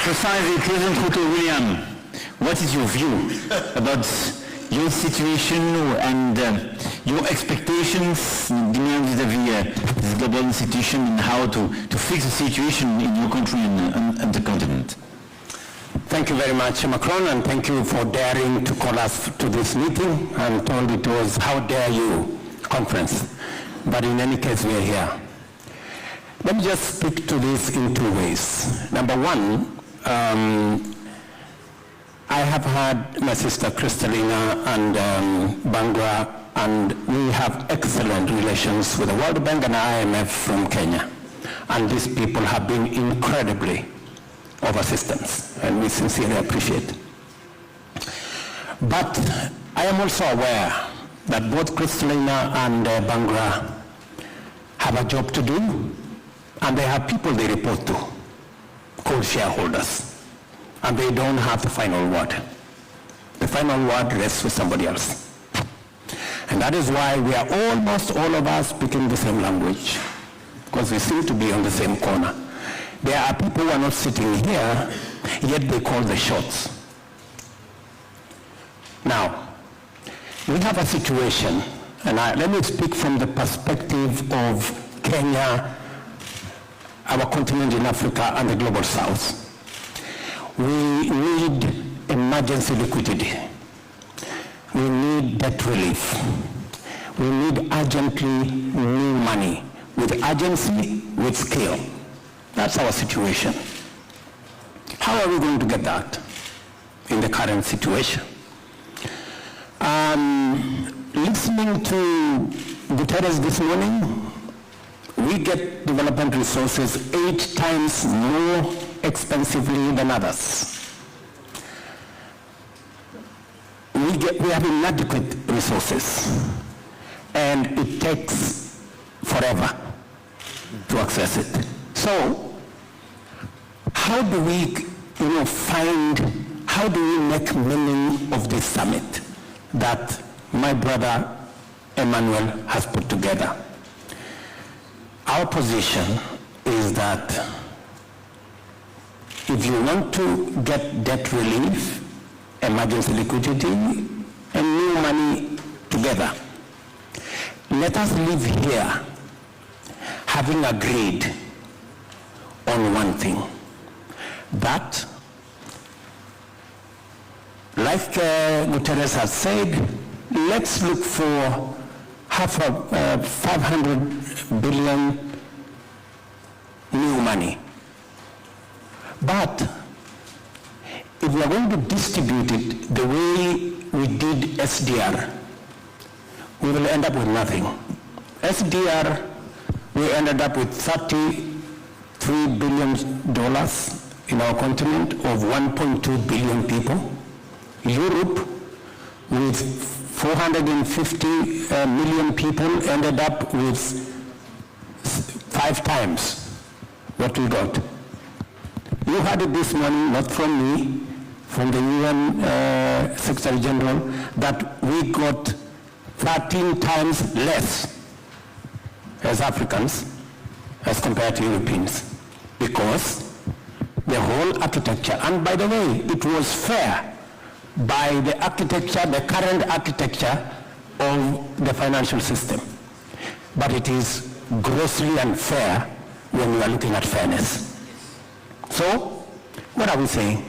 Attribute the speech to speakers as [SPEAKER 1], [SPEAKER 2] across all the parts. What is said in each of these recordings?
[SPEAKER 1] Precisely, President Ruto William, what is your view about your situation and your expectations vis-à-vis this global institution and how to fix the situation in your country and the continent?
[SPEAKER 2] Thank you very much, Macron, and thank you for daring to call us to this meeting. I'm told it was How Dare You conference, but in any case, we are here. Let me just speak to this in two ways. Number one, I have had my sister Kristalina and Bangra, and we have excellent relations with the World Bank and IMF from Kenya. And these people have been incredibly of assistance, and we sincerely appreciate. But I am also aware that both Kristalina and Bangra have a job to do, and they have people they report to, called shareholders. And they don't have the final word. The final word rests with somebody else. And that is why we are almost all of us speaking the same language, because we seem to be on the same corner. There are people who are not sitting here, yet they call the shots. Now, we have a situation, and let me speak from the perspective of Kenya, our continent in Africa, and the global south. We need emergency liquidity. We need debt relief. We need urgently new money, with urgency, with scale. That's our situation. How are we going to get that in the current situation? Listening to Guterres this morning, we get development resources 8 times more expensively than others. We have inadequate resources, and it takes forever to access it. So, how do we, how do we make meaning of this summit that my brother Emmanuel has put together? Our position is that if you want to get debt relief, emergency liquidity, and new money together, let us live here having agreed on one thing, that, like Guterres has said, let's look for 500 billion new money. But if we are going to distribute it the way we did SDR, we will end up with nothing. SDR, we ended up with $33 billion in our continent of 1.2 billion people. Europe, with 450 million people, ended up with 5 times what we got. You heard it this morning, not from me, from the UN Secretary General, that we got 13 times less as Africans as compared to Europeans, because the whole architecture, and by the way, it was fair by the architecture, the current architecture of the financial system. But it is grossly unfair when we are looking at fairness. So, what are we saying?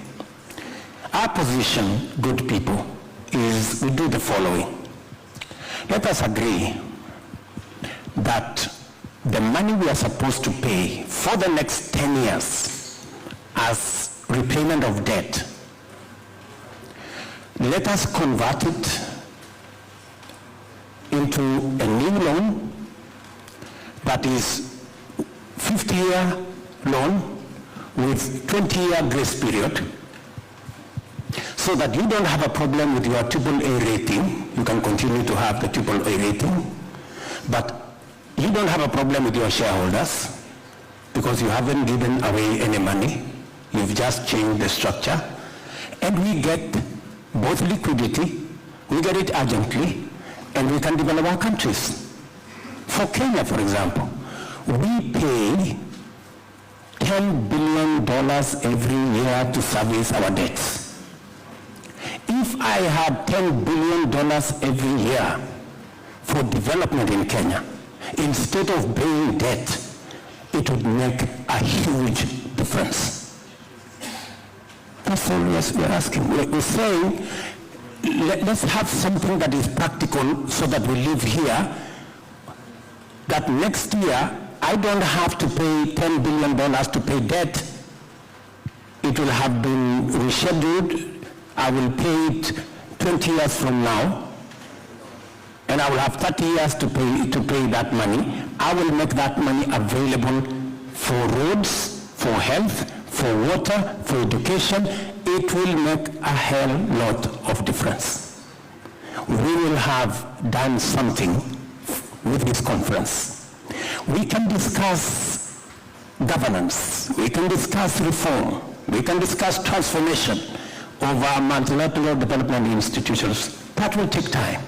[SPEAKER 2] Our position, good people, is we do the following. Let us agree that the money we are supposed to pay for the next 10 years as repayment of debt, let us convert it into a new loan that is 50-year loan with 20-year grace period, so that you don't have a problem with your AAA rating. You can continue to have the AAA rating, but you don't have a problem with your shareholders because you haven't given away any money. You've just changed the structure, and we get both liquidity, we get it urgently, and we can develop our countries. For Kenya, for example, we pay $10 billion every year to service our debts. If I had $10 billion every year for development in Kenya, instead of paying debt, it would make a huge difference. That's all we're asking. We're saying, let's have something that is practical so that we live here, that next year, I don't have to pay $10 billion to pay debt. It will have been rescheduled. I will pay it 20 years from now, and I will have 30 years to pay that money. I will make that money available for roads, for health, for water, for education. It will make a hell lot of difference. We will have done something with this conference. We can discuss governance, we can discuss reform, we can discuss transformation of our multilateral development institutions. That will take time.